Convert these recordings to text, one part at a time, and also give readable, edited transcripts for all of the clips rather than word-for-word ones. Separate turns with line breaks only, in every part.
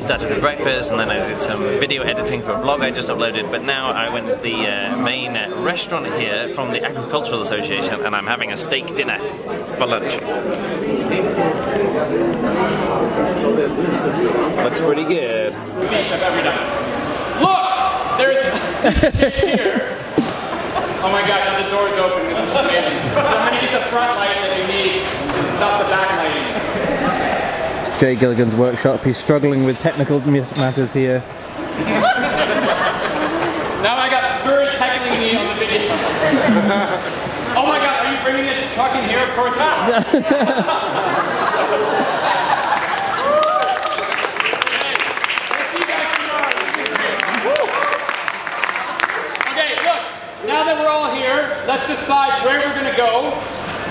started with breakfast, and then I did some video editing for a vlog I just uploaded, but now I went to the main restaurant here from the Agricultural Association, and I'm having a steak dinner for lunch. Looks pretty good.
Beach I've ever done. Look! There's here. Oh my god, now the door's open. This is amazing. So I'm going to get the front light that you need to stop the back lighting.
Jay Gilligan's workshop. He's struggling with technical matters here.
Now I got birds heckling me on the video. Oh my god, are you bringing this truck in here? Of course not. Now that we're all here, let's decide where we're going to go,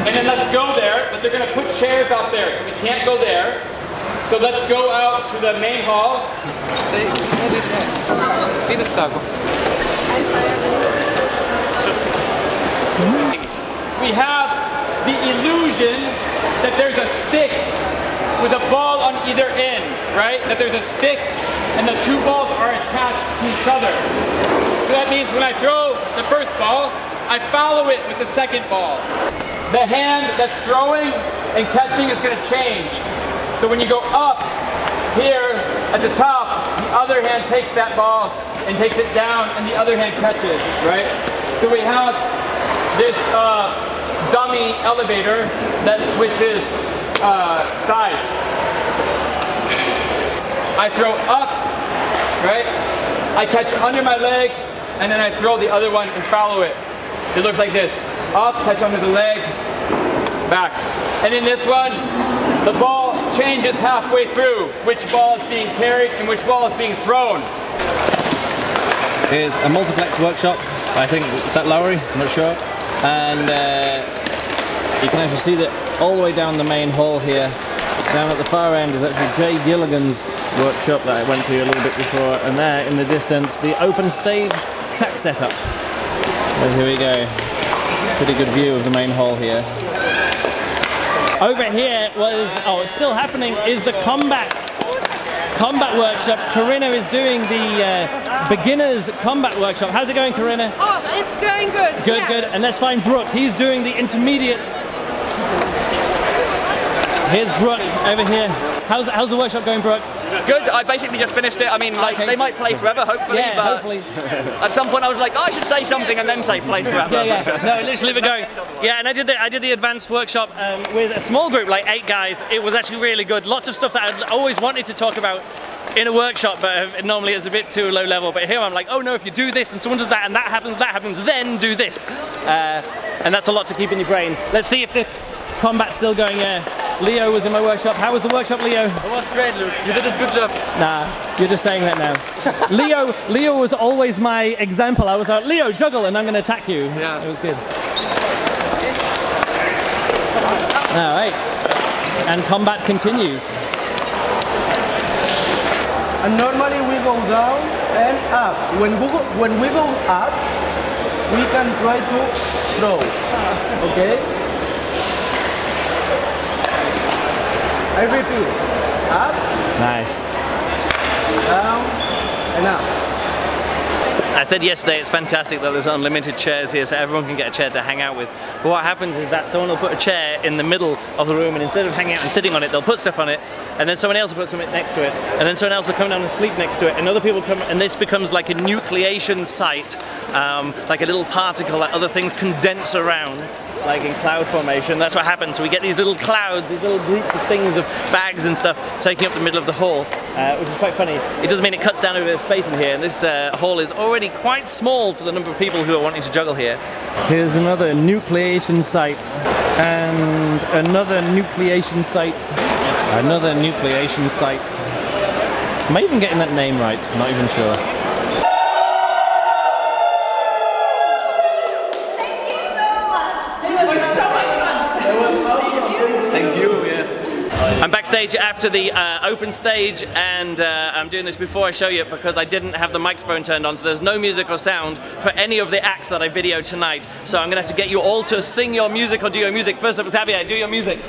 and then let's go there, but they're going to put chairs out there, so we can't go there. So let's go out to the main hall. We have the illusion that there's a stick with a ball on either end, right? That there's a stick and the two balls are attached to each other. So that means when I throw the first ball, I follow it with the second ball. The hand that's throwing and catching is going to change. So when you go up here at the top, the other hand takes that ball and takes it down, and the other hand catches, right? So we have this dummy elevator that switches sides. I throw up, right? I catch under my leg, and then I throw the other one and follow it. It looks like this. Up, catch under the leg, back. And in this one, the ball changes halfway through which ball is being carried and which ball is being thrown.
Here's a multiplex workshop. I think that Lowry, I'm not sure. And you can actually see that all the way down the main hall here. Down at the far end is actually Jay Gilligan's workshop that I went to a little bit before, and there in the distance the open stage tack setup. So here we go. Pretty good view of the main hall here. Over here was, oh, it's still happening, is the combat workshop. Corinna is doing the beginners combat workshop. How's it going, Corinna?
Oh, it's going good.
Good,
yeah.
good. And let's find Brooke. He's doing the intermediates. Here's Brooke over here. How's the workshop going, Brooke?
Good. I basically just finished it. I mean, like, they might play forever, hopefully.
Yeah,
but
hopefully.
At some point, I was like, oh, I should say something and then say play forever.
Yeah, yeah. No, literally, we're going.
Yeah, and I did the advanced workshop with a small group, like 8 guys. It was actually really good. Lots of stuff that I'd always wanted to talk about in a workshop, but normally it's a bit too low level. But here I'm like, oh no, if you do this and someone does that and that happens, then do this. And that's a lot to keep in your brain. Let's see if the combat's still going. Leo was in my workshop. How was the workshop, Leo?
It was great, Luke. You did a good job.
Nah, you're just saying that now. Leo was always my example. I was like, Leo, juggle, and I'm going to attack you.
Yeah.
It was good. All right. And combat continues.
And normally we go down and up. When we go up, we can try to throw. Okay? I repeat. Up.
Nice.
Down and up.
I said yesterday it's fantastic that there's unlimited chairs here so everyone can get a chair to hang out with. But what happens is that someone will put a chair in the middle of the room, and instead of hanging out and sitting on it, they'll put stuff on it, and then someone else will put something next to it, and then someone else will come down and sleep next to it, and other people come, and this becomes like a nucleation site, like a little particle that other things condense around, like in cloud formation. That's what happens. So we get these little clouds, these little groups of things, of bags and stuff, taking up the middle of the hall, which is quite funny. It doesn't mean it cuts down a bit of space in here, and this hall is already quite small for the number of people who are wanting to juggle here.
Here's another nucleation site. And another nucleation site. Another nucleation site. Am I even getting that name right? I'm not even sure.
I'm backstage after the open stage, and I'm doing this before I show you because I didn't have the microphone turned on, so there's no music or sound for any of the acts that I videoed tonight. So I'm going to have to get you all to sing your music or do your music. First up is Javier, do your music.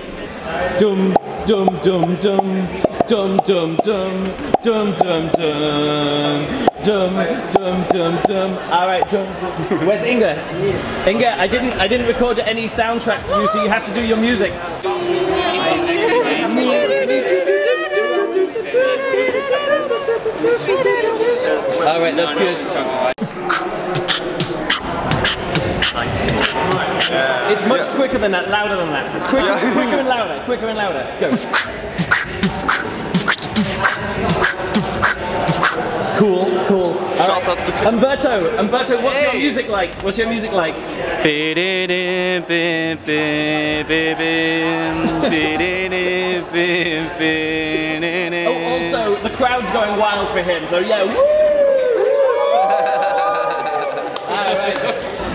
Dum dum dum dum dum dum dum dum dum dum dum dum dum dum. All right, dum dum. Where's Inga? Inga, I didn't record any soundtrack for you, so you have to do your music. All right, that's good. It's much quicker than that, louder than that. Quicker and louder, quicker and louder. Go. Cool, cool. Right. Umberto, what's your music like? What's your music like? Oh, also, the crowd's going wild for him, so yeah, woo!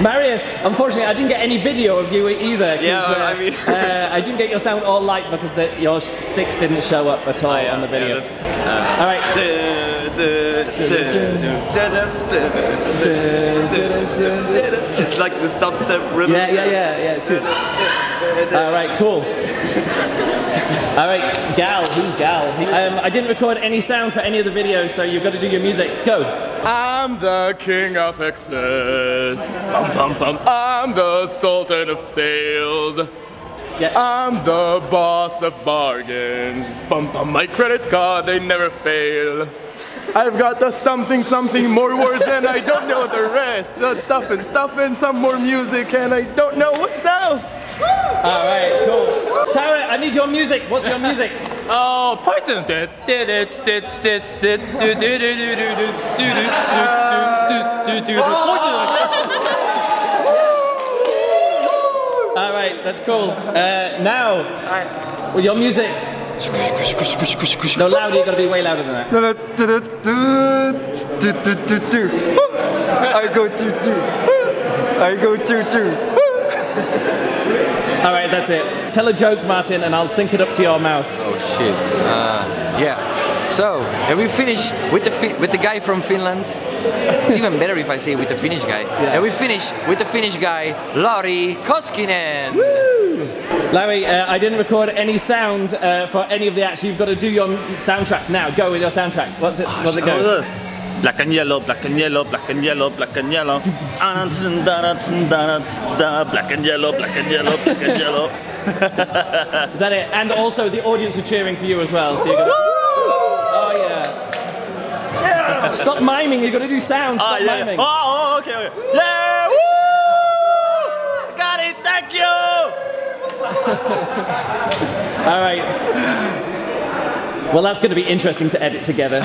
Marius, unfortunately, I didn't get any video of you either.
Yeah, I mean,
I didn't get your sound all light because your sticks didn't show up at all on the video. All right.
It's like the stop-step rhythm.
Yeah, it's good. All right, cool. All right, Gal, who's Gal? I didn't record any sound for any of the videos, so you've got to do your music. Go.
I'm the king of excess. Bum, bum, bum. I'm the sultan of sales.
Yeah.
I'm the boss of bargains. Bum, bum. My credit card, they never fail. I've got the something more words and I don't know the rest. So stuffing, some more music and I don't know what's now.
Alright, cool. Tara, I need your music. What's your music?
Oh, Poison.
Alright, that's cool. Now, with your music. No, louder, you gotta be way louder than that.
I go choo-choo.
Alright, that's it. Tell a joke, Martin, and I'll sync it up to your mouth.
Oh shit. Yeah. So, and we finish with the guy from Finland. It's even better if I say with the Finnish guy.
Yeah.
And we finish with the Finnish guy, Lauri Koskinen.
Woo! Larry, I didn't record any sound for any of the acts. You've got to do your soundtrack now. Go with your soundtrack. What's it go?
Black and yellow, black and yellow, black and yellow, black and yellow. Black and yellow, black and yellow, black and yellow.
Is that it? And also the audience are cheering for you as well. So you got to... Oh yeah. Stop miming. You got to do sound. Stop miming.
Oh, okay. Yeah. Woo! Got it. Thank you.
All right. Well, that's going to be interesting to edit together.